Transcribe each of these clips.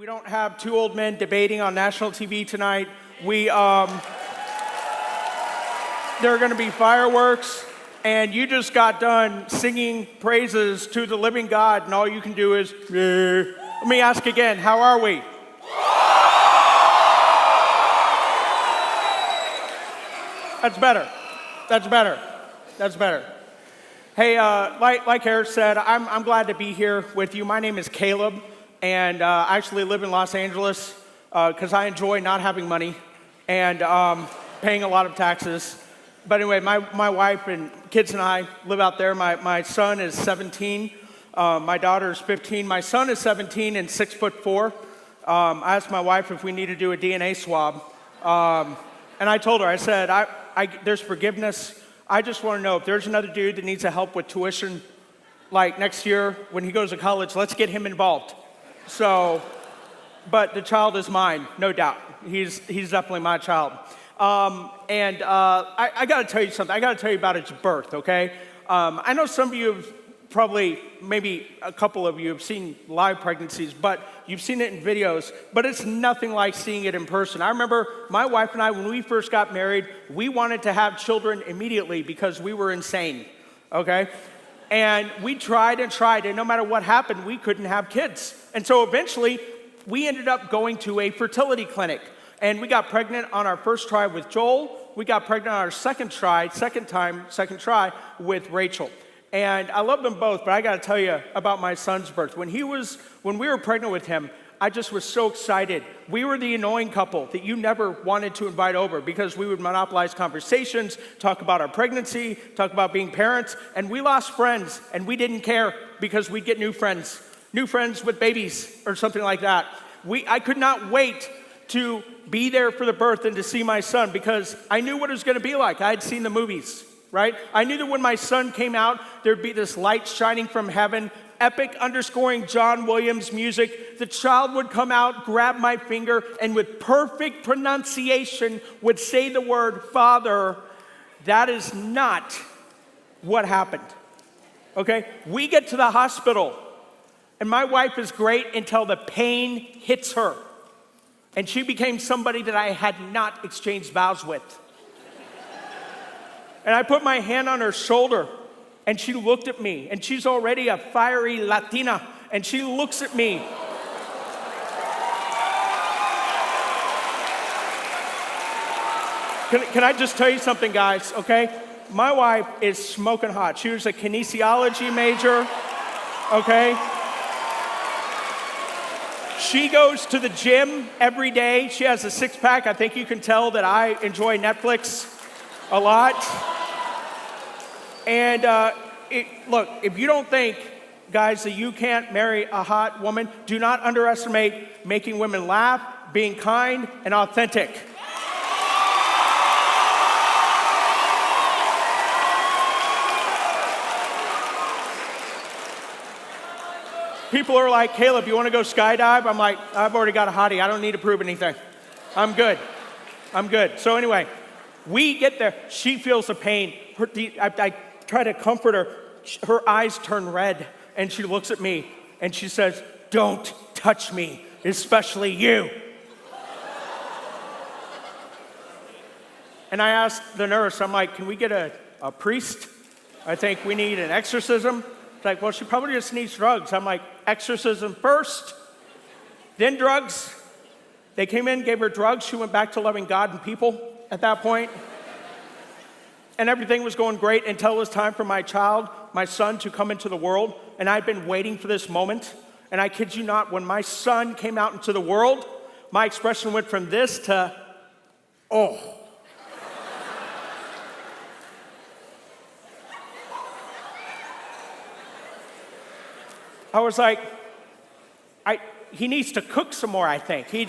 We don't have two old men debating on national TV tonight. There are going to be fireworks, and you just got done singing praises to the living God, and all you can do is, let me ask again, how are we? That's better. That's better. That's better. Hey, like Eric said, I'm glad to be here with you. My name is Caleb, and I actually live in Los Angeles because I enjoy not having money and paying a lot of taxes. But anyway, my wife and kids and I live out there. My son is 17. My daughter is 15. My son is 17 and 6'4". I asked my wife if we need to do a DNA swab. And I told her, I said, there's forgiveness. I just want to know if there's another dude that needs help with tuition, like next year when he goes to college, let's get him involved. So, but the child is mine, no doubt. He's definitely my child. I got to tell you something. I got to tell you about its birth, okay? I know some of you have probably, maybe a couple of you have seen live pregnancies, but you've seen it in videos, but it's nothing like seeing it in person. I remember my wife and I, when we first got married, we wanted to have children immediately because we were insane, okay? And we tried, and no matter what happened, we couldn't have kids. And so eventually, we ended up going to a fertility clinic. And we got pregnant on our first try with Joel. We got pregnant on our second try with Rachel. And I love them both, but I got to tell you about my son's birth. When we were pregnant with him, I just was so excited. We were the annoying couple that you never wanted to invite over because we would monopolize conversations, talk about our pregnancy, talk about being parents, and we lost friends, and we didn't care because we'd get new friends with babies or something like that. I could not wait to be there for the birth and to see my son because I knew what it was going to be like. I had seen the movies, right? I knew that when my son came out, there'd be this light shining from heaven, epic underscoring John Williams music. The child would come out, grab my finger, and with perfect pronunciation would say the word Father. That is not what happened, okay? We get to the hospital, and my wife is great until the pain hits her. And she became somebody that I had not exchanged vows with. And I put my hand on her shoulder, and she looked at me, and she's already a fiery Latina, and she looks at me. Can I just tell you something, guys, okay? My wife is smoking hot. She was a kinesiology major, okay? She goes to the gym every day. She has a six-pack. I think you can tell that I enjoy Netflix a lot. And look, if you don't think, guys, that you can't marry a hot woman, do not underestimate making women laugh, being kind, and authentic. People are like, Caleb, you want to go skydive? I'm like, I've already got a hottie. I don't need to prove anything. I'm good. So anyway, we get there. She feels the pain. I try to comfort her. Her eyes turn red, and she looks at me, and she says, don't touch me, especially you. And I asked the nurse, I'm like, can we get a priest? I think we need an exorcism. It's like, well, she probably just needs drugs. I'm like, exorcism first, then drugs. They came in, gave her drugs. She went back to loving God and people at that point. And everything was going great until it was time for my son, to come into the world. And I'd been waiting for this moment. And I kid you not, when my son came out into the world, my expression went from this to, oh. I was like, he needs to cook some more, I think. He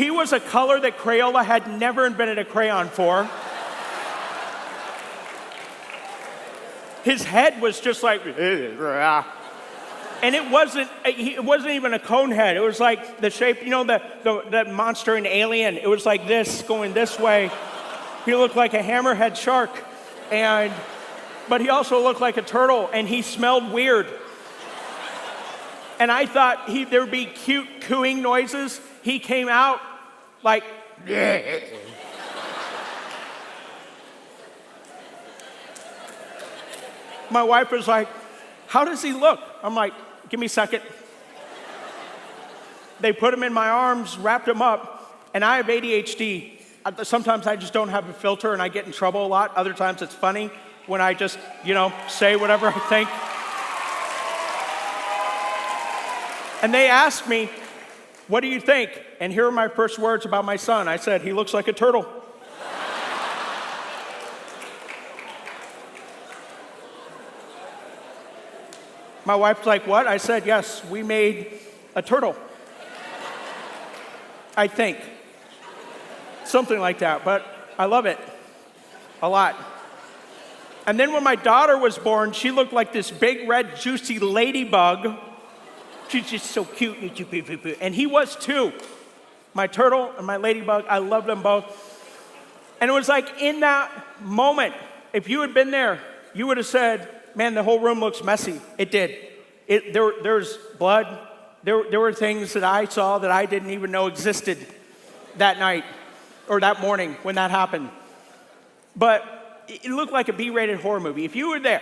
was a color that Crayola had never invented a crayon for. His head was just like, and it wasn't even a cone head. It was like the shape, the monster in Alien. It was like this, going this way. He looked like a hammerhead shark. But he also looked like a turtle, and he smelled weird. And I thought there would be cute cooing noises. He came out like, my wife was like, how does he look? I'm like, give me a second. They put him in my arms, wrapped him up, and I have ADHD. Sometimes I just don't have a filter and I get in trouble a lot. Other times it's funny when I just, say whatever I think. And they asked me, what do you think? And here are my first words about my son. I said, he looks like a turtle. My wife's like, what? I said, yes, we made a turtle. I think. Something like that, but I love it a lot. And then when my daughter was born, she looked like this big, red, juicy ladybug. She's just so cute. And he was too. My turtle and my ladybug, I loved them both. And it was like in that moment, if you had been there, you would have said, man, the whole room looks messy. It did. There's blood. There were things that I saw that I didn't even know existed that night or that morning when that happened. But it looked like a B-rated horror movie. If you were there,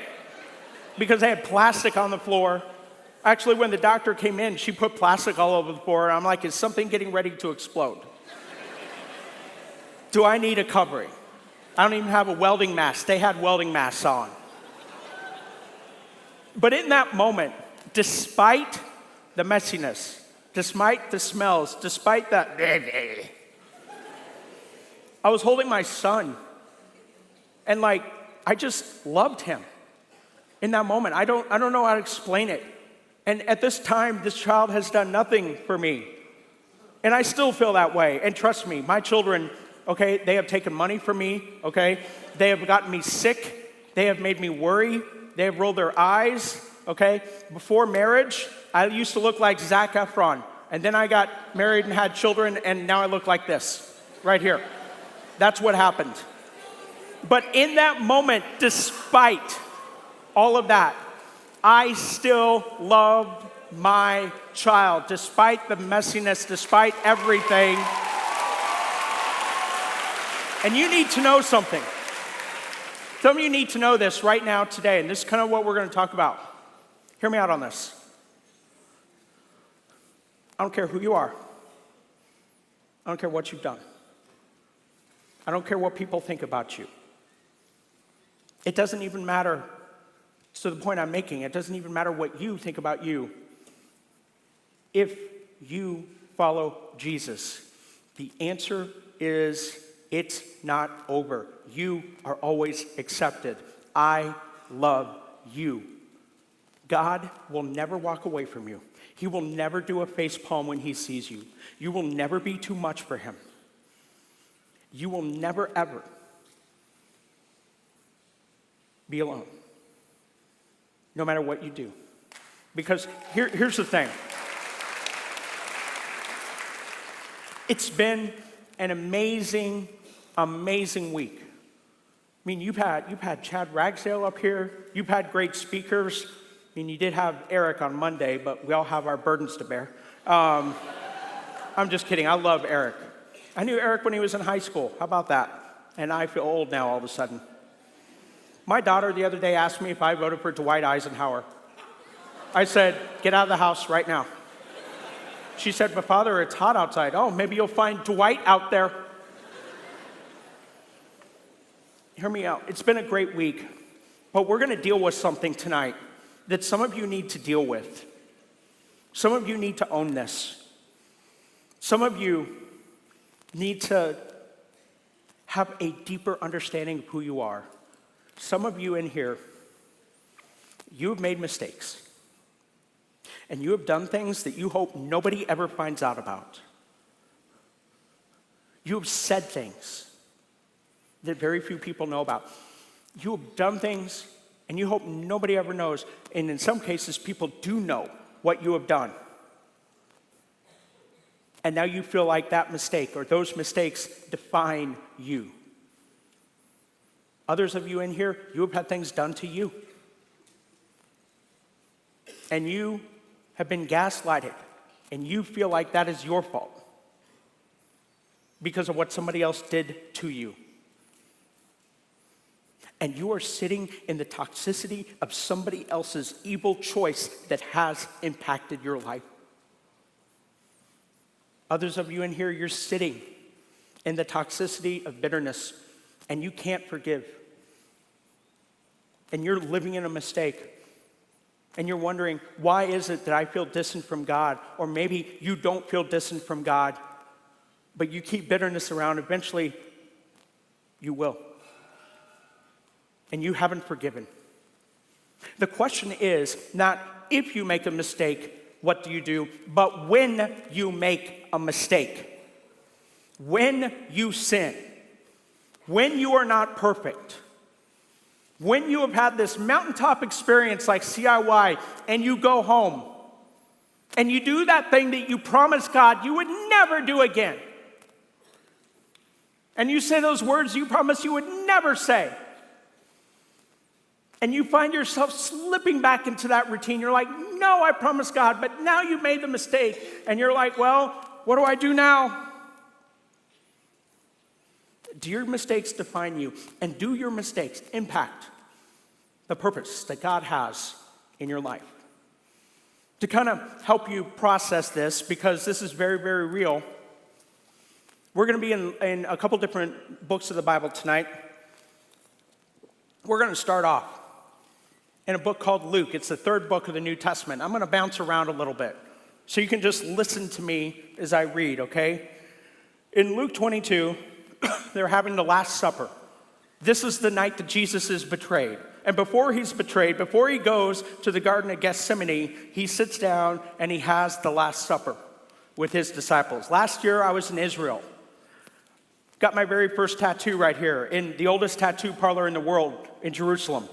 because they had plastic on the floor. Actually, when the doctor came in, she put plastic all over the floor. I'm like, is something getting ready to explode? Do I need a covering? I don't even have a welding mask. They had welding masks on. But in that moment, despite the messiness, despite the smells, despite that, I was holding my son. And I just loved him in that moment. I don't know how to explain it. And at this time, this child has done nothing for me. And I still feel that way. And trust me, my children, okay, they have taken money from me, okay? They have gotten me sick. They have made me worry. They have rolled their eyes, okay? Before marriage, I used to look like Zac Efron. And then I got married and had children, and now I look like this, right here. That's what happened. But in that moment, despite all of that, I still loved my child, despite the messiness, despite everything. And you need to know something. Some of you need to know this right now, today, and this is kind of what we're going to talk about. Hear me out on this. I don't care who you are. I don't care what you've done. I don't care what people think about you. It doesn't even matter. To the point I'm making, it doesn't even matter what you think about you. If you follow Jesus, the answer is it's not over. You are always accepted. I love you. God will never walk away from you. He will never do a facepalm when he sees you. You will never be too much for him. You will never, ever be alone, no matter what you do. Because here's the thing. It's been an amazing, amazing week. I mean, you've had Chad Ragsdale up here. You've had great speakers. I mean, you did have Eric on Monday, but we all have our burdens to bear. I'm just kidding. I love Eric. I knew Eric when he was in high school. How about that? And I feel old now all of a sudden. My daughter the other day asked me if I voted for Dwight Eisenhower. I said, get out of the house right now. She said, but Father, it's hot outside. Oh, maybe you'll find Dwight out there. Hear me out. It's been a great week, but we're going to deal with something tonight that some of you need to deal with. Some of you need to own this. Some of you need to have a deeper understanding of who you are. Some of you in here, you have made mistakes. And you have done things that you hope nobody ever finds out about. You have said things that very few people know about. You have done things and you hope nobody ever knows. And in some cases, people do know what you have done. And now you feel like that mistake or those mistakes define you. Others of you in here, you have had things done to you. And you have been gaslighted, and you feel like that is your fault because of what somebody else did to you. And you are sitting in the toxicity of somebody else's evil choice that has impacted your life. Others of you in here, you're sitting in the toxicity of bitterness, and you can't forgive. And you're living in a mistake. And you're wondering, why is it that I feel distant from God? Or maybe you don't feel distant from God, but you keep bitterness around. Eventually, you will. And you haven't forgiven. The question is not if you make a mistake, what do you do? But when you make a mistake, when you sin, when you are not perfect, when you have had this mountaintop experience like CIY and you go home and you do that thing that you promised God you would never do again. And you say those words you promised you would never say. And you find yourself slipping back into that routine. You're like, no, I promised God, but now you made the mistake. And you're like, well, what do I do now? Do your mistakes define you? And do your mistakes impact the purpose that God has in your life? To kind of help you process this, because this is very, very real, we're going to be in a couple different books of the Bible tonight. We're going to start off in a book called Luke. It's the third book of the New Testament. I'm going to bounce around a little bit, so you can just listen to me as I read, okay? In Luke 22, they're having the Last Supper. This is the night that Jesus is betrayed. And before he's betrayed, before he goes to the Garden of Gethsemane, he sits down and he has the Last Supper with his disciples. Last year, I was in Israel. Got my very first tattoo right here in the oldest tattoo parlor in the world in Jerusalem.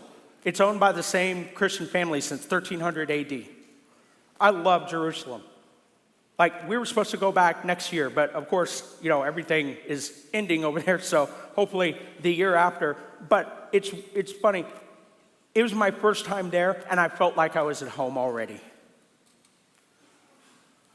It's owned by the same Christian family since 1300 AD. I love Jerusalem. Like, we were supposed to go back next year, but of course, you know, everything is ending over there, so hopefully the year after. But it's funny. It was my first time there, and I felt like I was at home already.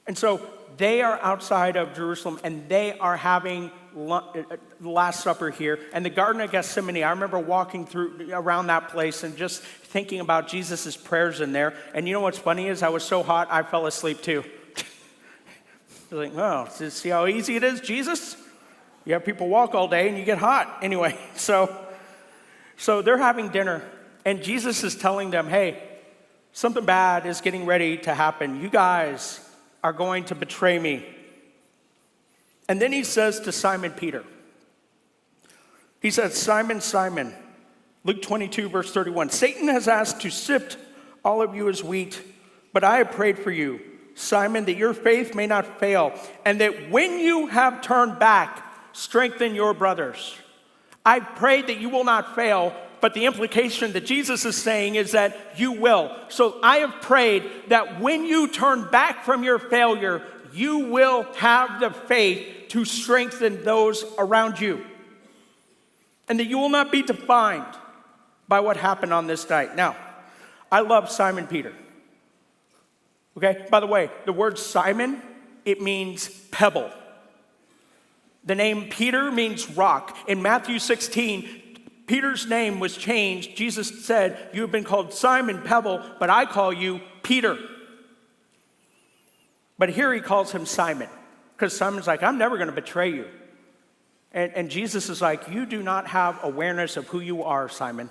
And so they are outside of Jerusalem, and they are having the Last Supper here. And the Garden of Gethsemane, I remember walking around that place and just thinking about Jesus' prayers in there. And you know what's funny is I was so hot, I fell asleep too. I was like, oh, see how easy it is, Jesus? You have people walk all day and you get hot. Anyway, so they're having dinner, and Jesus is telling them, hey, something bad is getting ready to happen. You guys are going to betray me. And then he says to Simon Peter, he says, Simon, Simon, Luke 22, verse 31, Satan has asked to sift all of you as wheat, but I have prayed for you, Simon, that your faith may not fail, and that when you have turned back, strengthen your brothers. I prayed that you will not fail, but the implication that Jesus is saying is that you will. So I have prayed that when you turn back from your failure, you will have the faith to strengthen those around you. And that you will not be defined by what happened on this night. Now, I love Simon Peter. Okay, by the way, the word Simon, it means pebble. The name Peter means rock. In Matthew 16, Peter's name was changed. Jesus said, you have been called Simon, pebble, but I call you Peter. But here he calls him Simon, because Simon's like, I'm never going to betray you. And Jesus is like, you do not have awareness of who you are, Simon.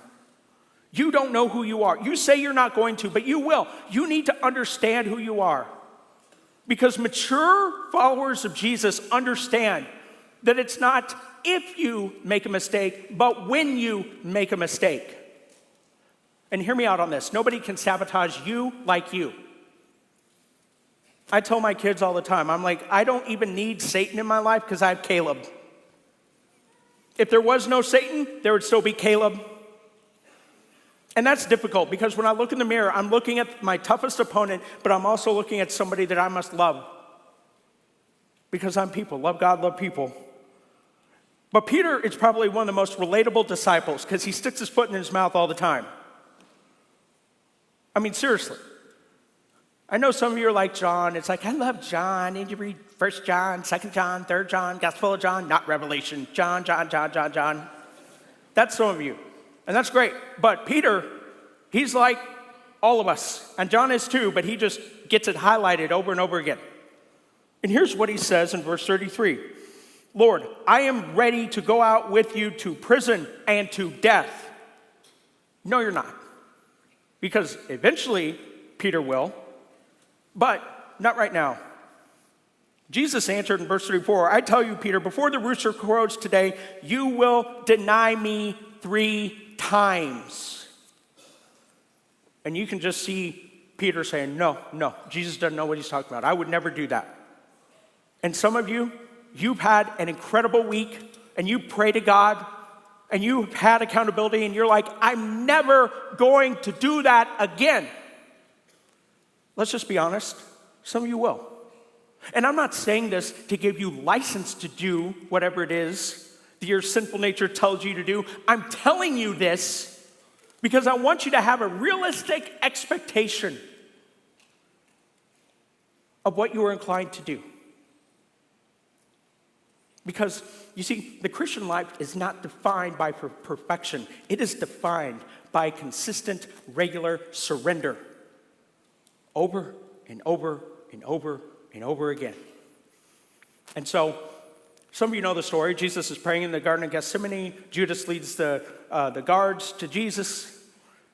You don't know who you are. You say you're not going to, but you will. You need to understand who you are. Because mature followers of Jesus understand that it's not if you make a mistake, but when you make a mistake. And hear me out on this. Nobody can sabotage you like you. I tell my kids all the time, I'm like, I don't even need Satan in my life because I have Caleb. If there was no Satan, there would still be Caleb. And that's difficult because when I look in the mirror, I'm looking at my toughest opponent, but I'm also looking at somebody that I must love. Because I'm people. Love God, love people. But Peter is probably one of the most relatable disciples because he sticks his foot in his mouth all the time. I mean, seriously. I know some of you are like John. It's like, I love John. And you read 1 John, 2 John, 3 John, Gospel of John, not Revelation. John. That's some of you. And that's great. But Peter, he's like all of us. And John is too, but he just gets it highlighted over and over again. And here's what he says in verse 33. Lord, I am ready to go out with you to prison and to death. No, you're not. Because eventually, Peter will. But not right now. Jesus answered in verse 34, I tell you, Peter, before the rooster crows today, you will deny me 3 times. And you can just see Peter saying, no, Jesus doesn't know what he's talking about. I would never do that. And some of you, you've had an incredible week, and you pray to God, and you've had accountability, and you're like, I'm never going to do that again. Let's just be honest. Some of you will. And I'm not saying this to give you license to do whatever it is that your sinful nature tells you to do. I'm telling you this because I want you to have a realistic expectation of what you are inclined to do. Because, you see, the Christian life is not defined by perfection. It is defined by consistent, regular surrender. Over and over and over and over again. And so, some of you know the story. Jesus is praying in the Garden of Gethsemane. Judas leads the guards to Jesus.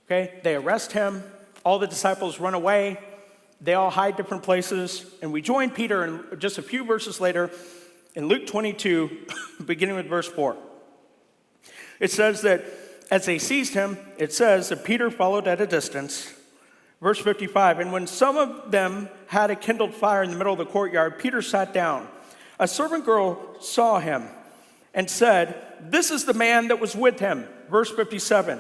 Okay, they arrest him. All the disciples run away. They all hide different places. And we join Peter in just a few verses later in Luke 22, beginning with verse 4. It says that as they seized him, it says that Peter followed at a distance. Verse 55, and when some of them had a kindled fire in the middle of the courtyard, Peter sat down. A servant girl saw him and said, this is the man that was with him. Verse 57,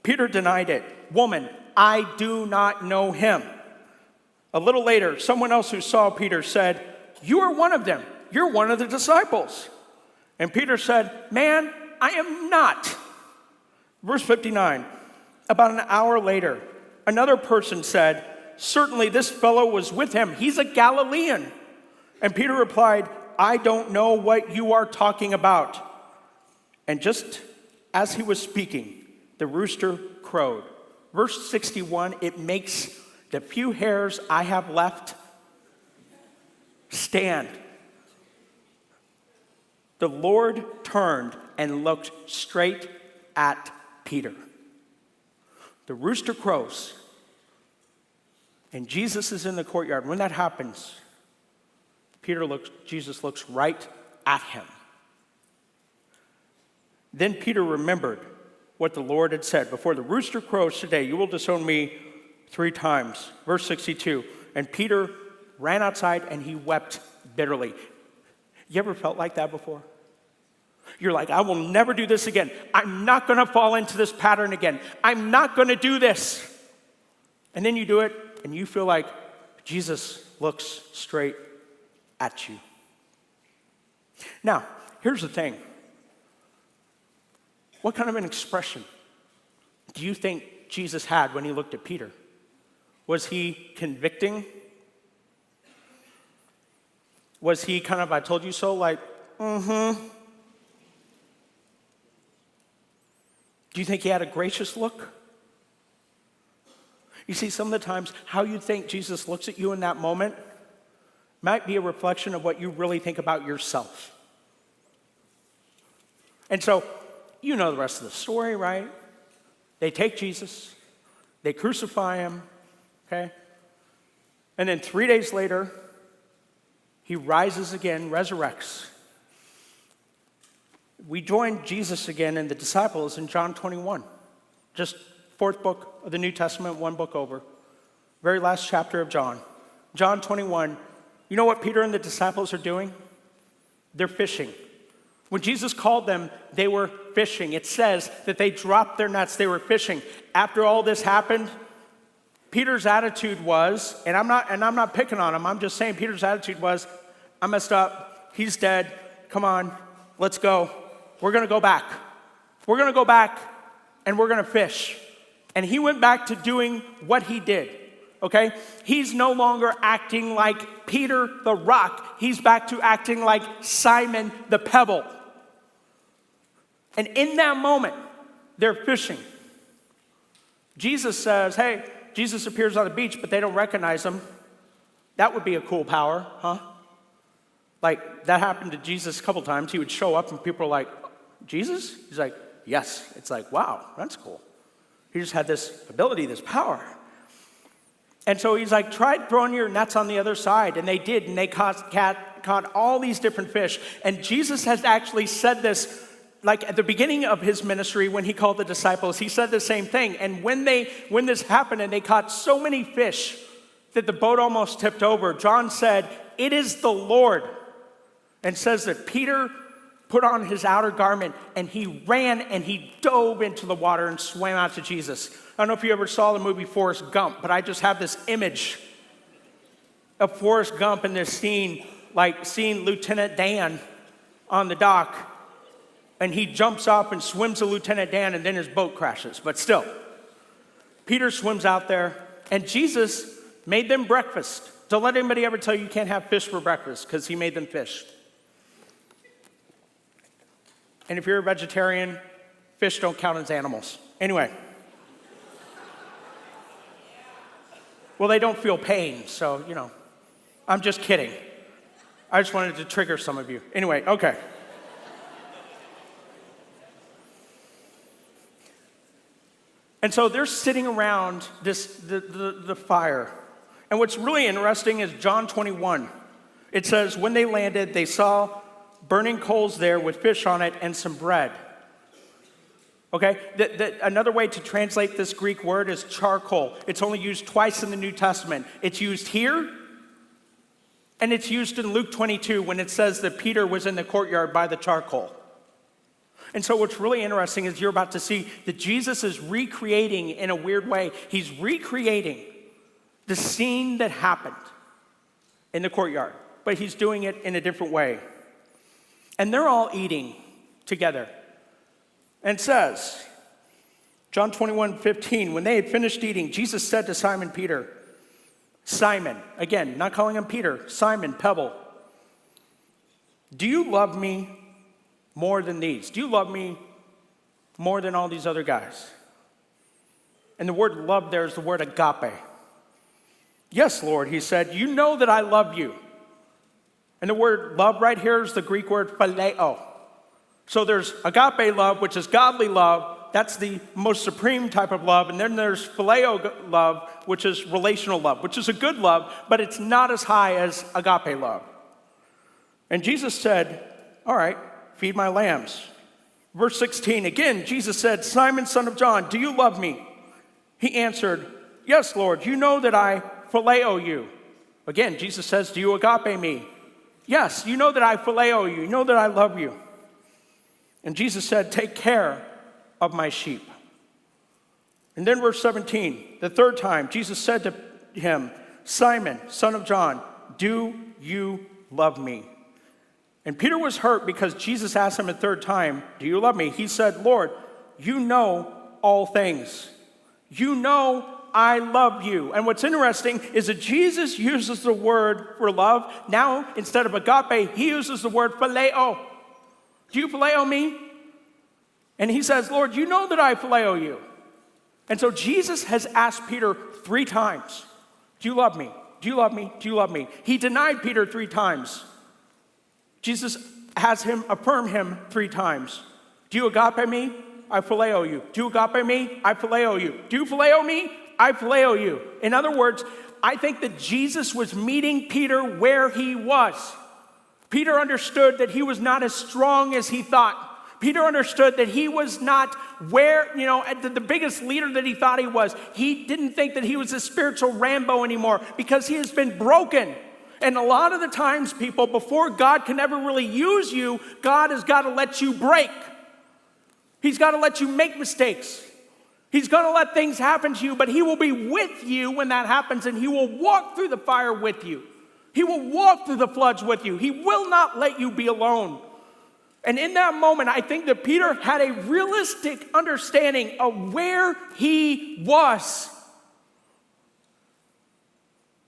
Peter denied it. Woman, I do not know him. A little later, someone else who saw Peter said, you are one of them. You're one of the disciples. And Peter said, man, I am not. Verse 59, about an hour later, another person said, certainly this fellow was with him. He's a Galilean. And Peter replied, I don't know what you are talking about. And just as he was speaking, the rooster crowed. Verse 61, it makes the few hairs I have left stand. The Lord turned and looked straight at Peter. The rooster crows, and Jesus is in the courtyard. When that happens, Jesus looks right at him. Then Peter remembered what the Lord had said. Before the rooster crows today, you will disown me 3 times. Verse 62, and Peter ran outside and he wept bitterly. You ever felt like that before? You're like, I will never do this again. I'm not going to fall into this pattern again. I'm not going to do this. And then you do it, and you feel like Jesus looks straight at you. Now, here's the thing. What kind of an expression do you think Jesus had when he looked at Peter? Was he convicting? Was he kind of, I told you so, like, Do you think he had a gracious look? You see, some of the times, how you think Jesus looks at you in that moment might be a reflection of what you really think about yourself. And so, you know the rest of the story, right? They take Jesus, they crucify him, okay? And then 3 days later, he rises again, resurrects. We join Jesus again and the disciples in John 21, just 4th book of the New Testament, 1 book over. Very last chapter of John. John 21, you know what Peter and the disciples are doing? They're fishing. When Jesus called them, they were fishing. It says that they dropped their nets, they were fishing. After all this happened, Peter's attitude was, and I'm not picking on him, I'm just saying Peter's attitude was, I messed up, he's dead, come on, let's go. We're going to go back. We're going to go back and we're going to fish. And he went back to doing what he did. okay? He's no longer acting like Peter the rock. He's back to acting like Simon the pebble. And in that moment, they're fishing. Jesus says, hey, Jesus appears on the beach, but they don't recognize him. That would be a cool power, huh? Like, that happened to Jesus a couple times. He would show up and people are like, Jesus? He's like, yes. It's like, wow, that's cool. He just had this ability, this power. And so he's like, try throwing your nets on the other side. And they did, and they caught all these different fish. And Jesus has actually said this, like at the beginning of his ministry when he called the disciples, he said the same thing. And when this happened and they caught so many fish that the boat almost tipped over, John said, it is the Lord. And says that Peter put on his outer garment and he ran and he dove into the water and swam out to Jesus. I don't know if you ever saw the movie Forrest Gump, but I just have this image of Forrest Gump in this scene, like seeing Lieutenant Dan on the dock, and he jumps up and swims to Lieutenant Dan, and then his boat crashes. But still, Peter swims out there, and Jesus made them breakfast. Don't let anybody ever tell you you can't have fish for breakfast, because he made them fish. And if you're a vegetarian, fish don't count as animals. Anyway. Well, they don't feel pain, so, I'm just kidding. I just wanted to trigger some of you. Anyway, okay. And so they're sitting around the fire. And what's really interesting is John 21. It says, when they landed, they saw burning coals there with fish on it and some bread. Okay? Another way to translate this Greek word is charcoal. It's only used twice in the New Testament. It's used here, and it's used in Luke 22 when it says that Peter was in the courtyard by the charcoal. And so what's really interesting is you're about to see that Jesus is recreating in a weird way. He's recreating the scene that happened in the courtyard, but he's doing it in a different way. And they're all eating together. And it says, John 21:15, when they had finished eating, Jesus said to Simon Peter, Simon, again, not calling him Peter, Simon, Pebble, do you love me more than these? Do you love me more than all these other guys? And the word love there is the word agape. Yes, Lord, he said, you know that I love you. And the word love right here is the Greek word phileo. So there's agape love, which is godly love. That's the most supreme type of love. And then there's phileo love, which is relational love, which is a good love, but it's not as high as agape love. And Jesus said, all right, feed my lambs. Verse 16, again, Jesus said, Simon, son of John, do you love me? He answered, yes, Lord, you know that I phileo you. Again, Jesus says, do you agape me? Yes, you know that I phileo you. You know that I love you. And Jesus said, take care of my sheep. And then verse 17, the third time, Jesus said to him, Simon, son of John, do you love me? And Peter was hurt because Jesus asked him a third time, do you love me? He said, Lord, you know all things. You know I love you. And what's interesting is that Jesus uses the word for love. Now, instead of agape, he uses the word phileo. Do you phileo me? And he says, Lord, you know that I phileo you. And so Jesus has asked Peter 3 times, do you love me? Do you love me? Do you love me? He denied Peter 3 times. Jesus has him affirm him 3 times. Do you agape me? I phileo you. Do you agape me? I phileo you. Do you phileo me? I phileo you. In other words, I think that Jesus was meeting Peter where he was. Peter understood that he was not as strong as he thought. Peter understood that he was not where, the biggest leader that he thought he was. He didn't think that he was a spiritual Rambo anymore because he has been broken. And a lot of the times, people, before God can ever really use you, God has got to let you break. He's got to let you make mistakes. He's going to let things happen to you, but he will be with you when that happens, and he will walk through the fire with you. He will walk through the floods with you. He will not let you be alone. And in that moment, I think that Peter had a realistic understanding of where he was.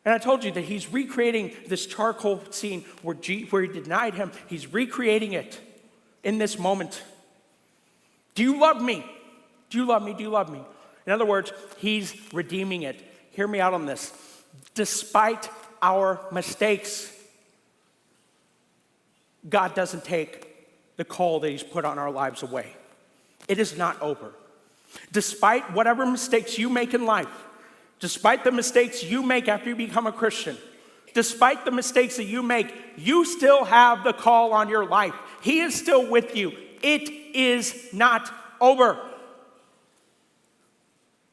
And I told you that he's recreating this charcoal scene where he denied him. He's recreating it in this moment. Do you love me? Do you love me? Do you love me? In other words, he's redeeming it. Hear me out on this. Despite our mistakes, God doesn't take the call that he's put on our lives away. It is not over. Despite whatever mistakes you make in life, despite the mistakes you make after you become a Christian, despite the mistakes that you make, you still have the call on your life. He is still with you. It is not over.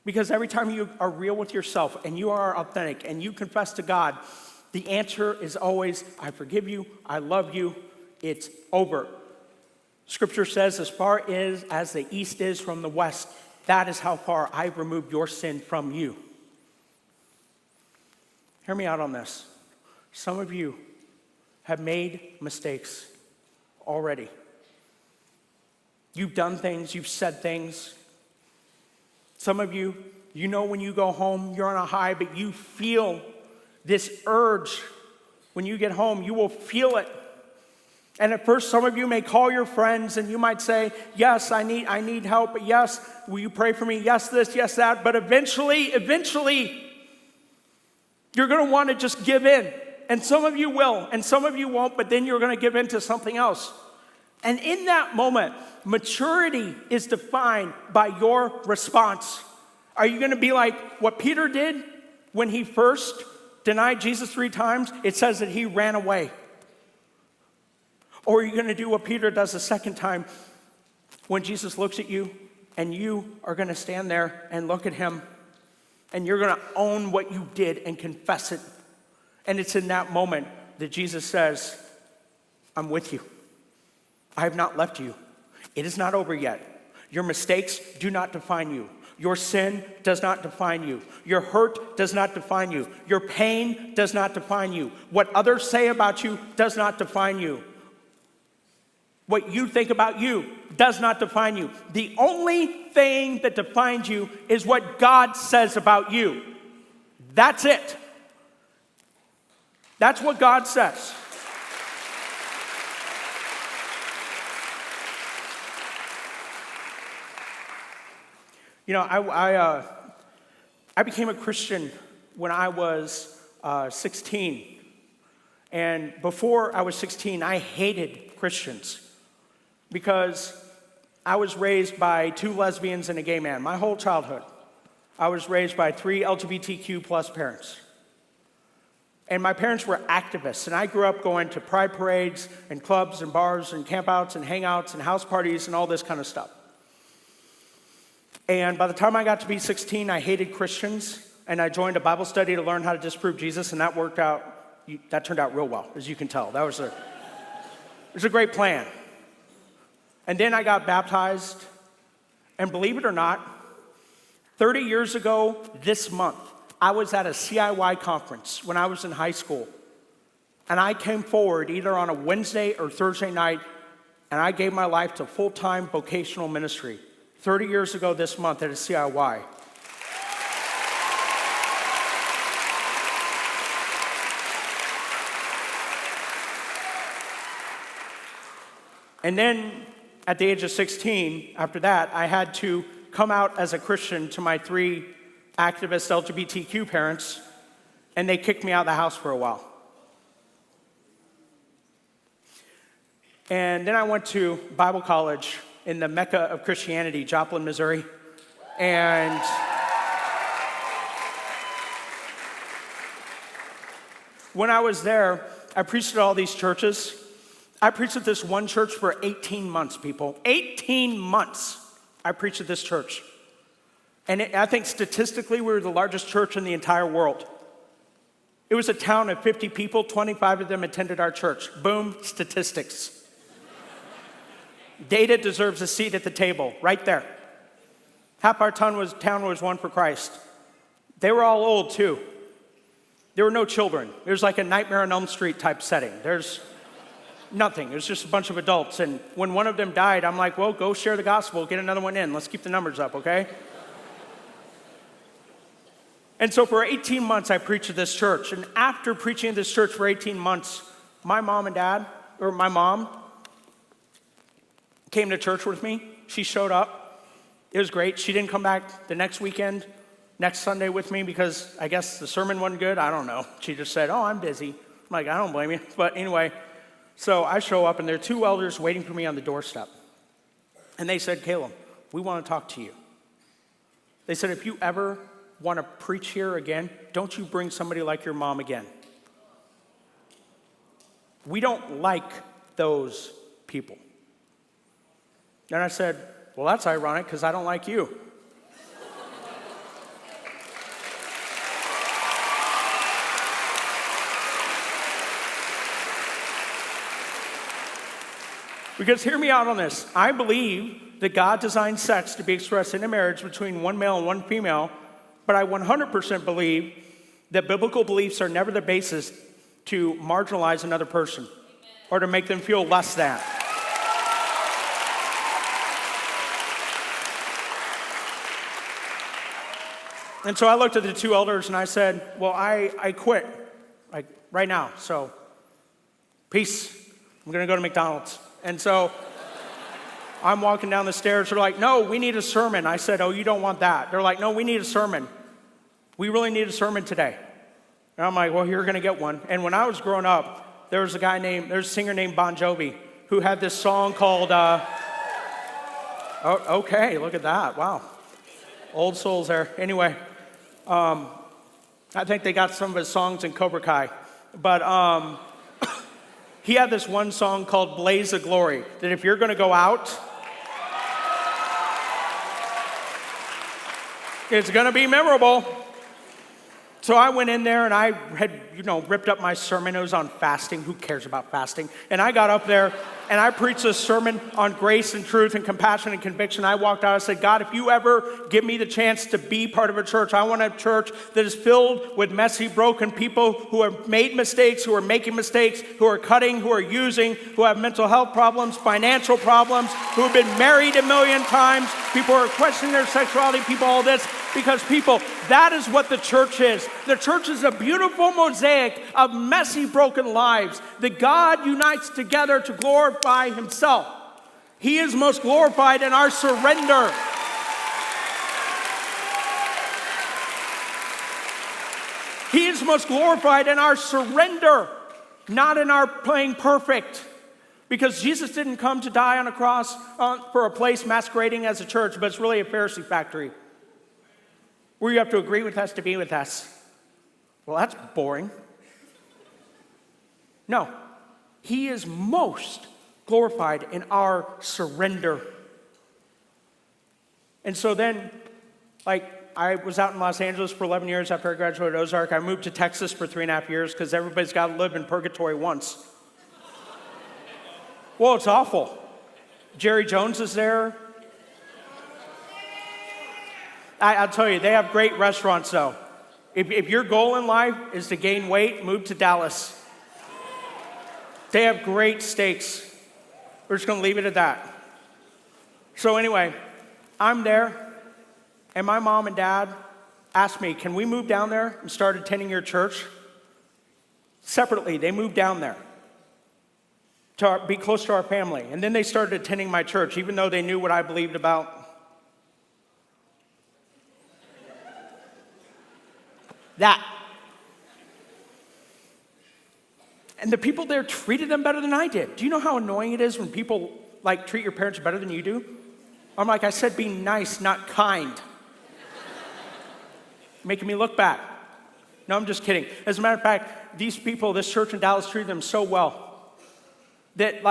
Because every time you are real with yourself and you are authentic and you confess to God, the answer is always, I forgive you, I love you, it's over. Scripture says, as far as the east is from the west, that is how far I've removed your sin from you. Hear me out on this. Some of you have made mistakes already. You've done things, you've said things. Some of you, you know when you go home, you're on a high, but you feel this urge. When you get home, you will feel it. And at first, some of you may call your friends and you might say, yes, I need help. Yes, will you pray for me? Yes, this, yes, that. But eventually, you're going to want to just give in. And some of you will, and some of you won't, but then you're going to give in to something else. And in that moment, maturity is defined by your response. Are you going to be like what Peter did when he first denied Jesus 3 times? It says that he ran away. Or are you going to do what Peter does the second time when Jesus looks at you and you are going to stand there and look at him and you're going to own what you did and confess it. And it's in that moment that Jesus says, I'm with you. I have not left you. It is not over yet. Your mistakes do not define you. Your sin does not define you. Your hurt does not define you. Your pain does not define you. What others say about you does not define you. What you think about you does not define you. The only thing that defines you is what God says about you. That's it. That's what God says. You know, I became a Christian when I was 16. And before I was 16, I hated Christians because I was raised by 2 lesbians and a gay man. My whole childhood, I was raised by 3 LGBTQ plus parents. And my parents were activists, and I grew up going to pride parades and clubs and bars and campouts and hangouts and house parties and all this kind of stuff. And by the time I got to be 16, I hated Christians, and I joined a Bible study to learn how to disprove Jesus, and that turned out real well, as you can tell. It was a great plan. And then I got baptized, and believe it or not, 30 years ago this month, I was at a CIY conference when I was in high school, and I came forward either on a Wednesday or Thursday night, and I gave my life to full-time vocational ministry. 30 years ago this month at a CIY. And then at the age of 16, after that, I had to come out as a Christian to my 3 activist LGBTQ parents, and they kicked me out of the house for a while. And then I went to Bible college in the Mecca of Christianity, Joplin, Missouri. And when I was there, I preached at all these churches. I preached at this one church for 18 months, people. 18 months I preached at this church. And I think statistically, we were the largest church in the entire world. It was a town of 50 people, 25 of them attended our church. Boom, statistics. Data deserves a seat at the table, right there. Half our town was won for Christ. They were all old, too. There were no children. It was like a Nightmare on Elm Street type setting. There's nothing. It was just a bunch of adults. And when one of them died, I'm like, well, go share the gospel, get another one in. Let's keep the numbers up, okay? And so for 18 months, I preached at this church. And after preaching at this church for 18 months, my mom came to church with me. She showed up. It was great. She didn't come back the next weekend, next Sunday with me because I guess the sermon wasn't good. I don't know. She just said, oh, I'm busy. I'm like, I don't blame you. But anyway, so I show up, and there are two elders waiting for me on the doorstep. And they said, Caleb, we want to talk to you. They said, if you ever want to preach here again, don't you bring somebody like your mom again. We don't like those people. And I said, well, that's ironic because I don't like you. Because hear me out on this. I believe that God designed sex to be expressed in a marriage between one male and one female, but I 100% believe that biblical beliefs are never the basis to marginalize another person or to make them feel less than. And so I looked at the two elders and I said, well, I quit right now, so peace. I'm going to go to McDonald's. And so I'm walking down the stairs. They're like, no, we need a sermon. I said, oh, you don't want that. They're like, no, we need a sermon. We really need a sermon today. And I'm like, well, you're going to get one. And when I was growing up, there's a singer named Bon Jovi who had this song called, okay, look at that. Wow. Old souls there. Anyway, I think they got some of his songs in Cobra Kai. But he had this one song called Blaze of Glory, that if you're going to go out, it's going to be memorable. So I went in there and I had, ripped up my sermon. It was on fasting. Who cares about fasting? And I got up there and I preached a sermon on grace and truth and compassion and conviction. I walked out. I said, God, if you ever give me the chance to be part of a church, I want a church that is filled with messy, broken people who have made mistakes, who are making mistakes, who are cutting, who are using, who have mental health problems, financial problems, who have been married a million times, people who are questioning their sexuality, people, all this. Because people, that is what the church is. The church is a beautiful mosaic of messy, broken lives that God unites together to glorify himself. He is most glorified in our surrender. He is most glorified in our surrender, not in our playing perfect. Because Jesus didn't come to die on a cross for a place masquerading as a church, but it's really a Pharisee factory, where you have to agree with us to be with us. Well, that's boring. No, he is most glorified in our surrender. And so then, I was out in Los Angeles for 11 years after I graduated Ozark. I moved to Texas for 3.5 years because everybody's got to live in purgatory once. Well, it's awful. Jerry Jones is there. I'll tell you, they have great restaurants, though. If your goal in life is to gain weight, move to Dallas. They have great steaks. We're just going to leave it at that. So anyway, I'm there, and my mom and dad asked me, can we move down there and start attending your church? Separately, they moved down there to be close to our family. And then they started attending my church, even though they knew what I believed about that. And the people there treated them better than I did. Do you know how annoying it is when people treat your parents better than you do? I'm like, I said be nice, not kind. Making me look bad. No, I'm just kidding. As a matter of fact, these people, this church in Dallas treated them so well that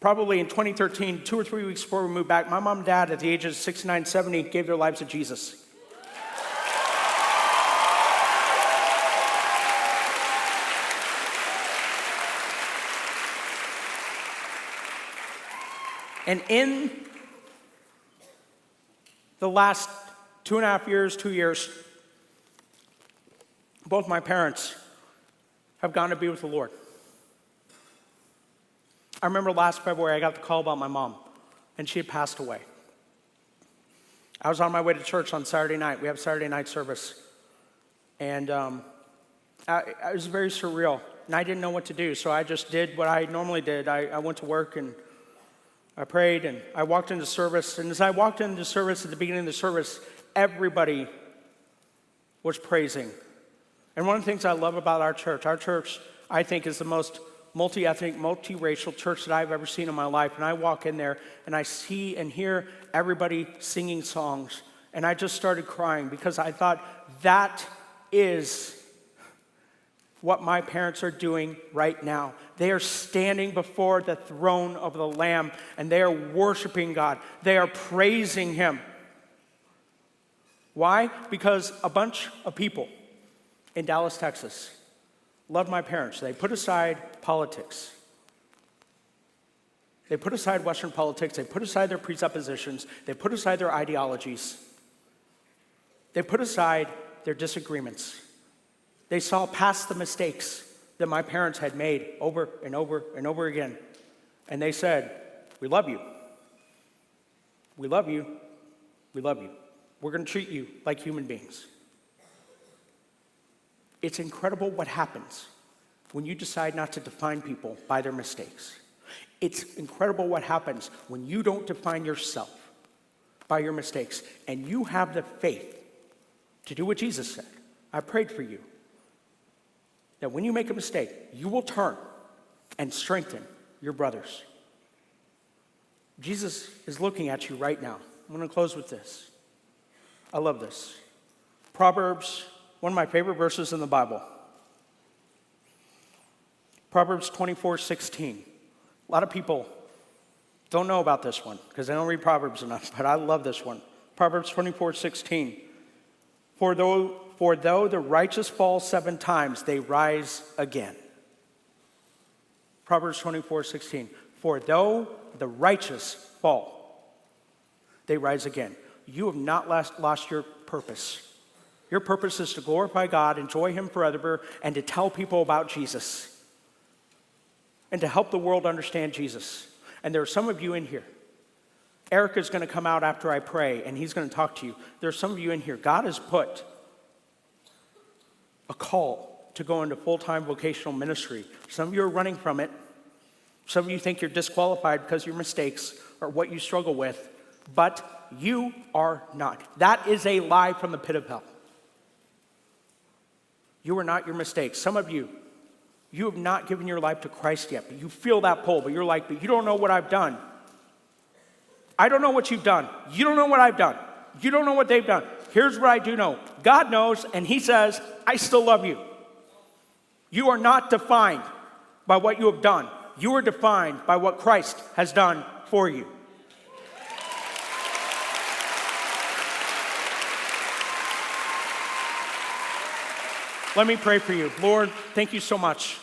probably in 2013, 2 or 3 weeks before we moved back, my mom and dad at the ages of 69, 70 gave their lives to Jesus. And in the last 2 years, both my parents have gone to be with the Lord. I remember last February, I got the call about my mom, and she had passed away. I was on my way to church on Saturday night. We have Saturday night service. And it was very surreal, and I didn't know what to do, so I just did what I normally did. I went to work, and I prayed, and I walked into service, and as I walked into service at the beginning of the service, everybody was praising. And one of the things I love about our church, I think, is the most multi-ethnic, multi-racial church that I've ever seen in my life. And I walk in there, and I see and hear everybody singing songs, and I just started crying because I thought, that is what my parents are doing right now. They are standing before the throne of the Lamb, and they are worshiping God. They are praising Him. Why? Because a bunch of people in Dallas, Texas, loved my parents. They put aside politics. They put aside Western politics. They put aside their presuppositions. They put aside their ideologies. They put aside their disagreements. They saw past the mistakes that my parents had made over and over and over again. And they said, we love you. We love you. We love you. We're going to treat you like human beings. It's incredible what happens when you decide not to define people by their mistakes. It's incredible what happens when you don't define yourself by your mistakes and you have the faith to do what Jesus said. I prayed for you that when you make a mistake, you will turn and strengthen your brothers. Jesus is looking at you right now. I'm going to close with this. I love this. Proverbs, one of my favorite verses in the Bible. Proverbs 24:16. A lot of people don't know about this one because they don't read Proverbs enough, but I love this one. Proverbs 24:16. For though the righteous fall 7 times, they rise again. Proverbs 24:16. For though the righteous fall, they rise again. You have not lost your purpose. Your purpose is to glorify God, enjoy Him forever, and to tell people about Jesus. And to help the world understand Jesus. And there are some of you in here. Eric is going to come out after I pray, and he's going to talk to you. There are some of you in here. God has put a call to go into full-time vocational ministry. Some of you are running from it. Some of you think you're disqualified because of your mistakes or what you struggle with. But you are not. That is a lie from the pit of hell. You are not your mistakes. Some of you, you have not given your life to Christ yet, but you feel that pull, but you're like, but you don't know what I've done. I don't know what you've done. You don't know what I've done. You don't know what they've done. Here's what I do know. God knows, and He says, I still love you. You are not defined by what you have done. You are defined by what Christ has done for you. Let me pray for you. Lord, thank you so much.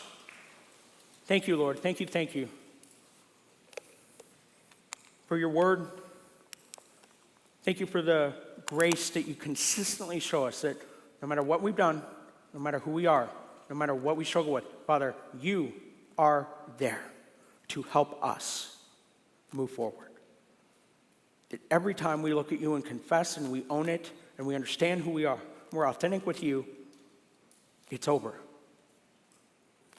Thank you, Lord. Thank you. For your word. Thank you for the grace that you consistently show us that no matter what we've done, no matter who we are, no matter what we struggle with, Father, you are there to help us move forward. That every time we look at you and confess and we own it and we understand who we are, we're authentic with you, it's over.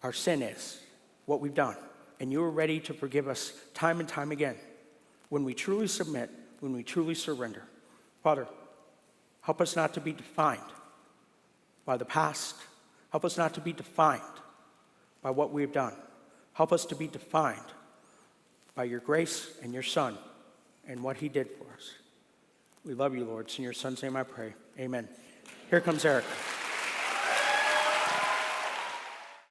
Our sin is what we've done. And you are ready to forgive us time and time again when we truly submit, when we truly surrender. Father, help us not to be defined by the past. Help us not to be defined by what we've done. Help us to be defined by your grace and your Son and what He did for us. We love you, Lord. It's in your Son's name I pray. Amen. Here comes Eric.